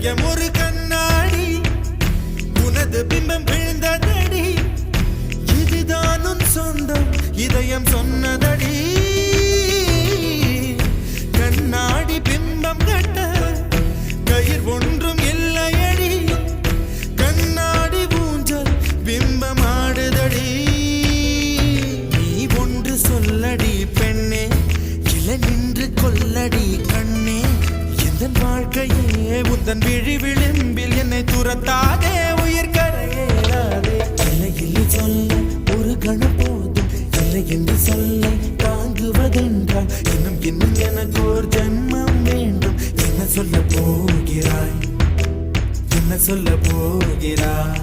இதயம் ஒரு கண்ணாடி உனது பிம்பம் விழுந்ததடி இதுதான் உன் சொந்தம் இதயம் சொன்னதடி கண்ணாடி பிம்பம் கட்ட கயிர் ஒன்றும் இல்லையடி கண்ணாடி ஊஞ்சல் பிம்பம் ஆடுதடி நீ ஒன்று சொல்லடி பெண்ணே இல நின்று கொல்லடி கண்ணே எந்தன் வாழ்க்கையே உந்தன் விழி விளிம்பில் என்னை துரத்தாதே உயிர் கரையேறாதே இல்லை இல்லை சொல்ல ஒரு கணம் போதும் இல்லை என்று சொல்ல தாங்குவதென்றால் இன்னும் இன்னும் எனக்கு ஒரு ஜென்மம் வேண்டும் என்ன சொல்ல போகிறாய் என்ன சொல்ல போகிறாய்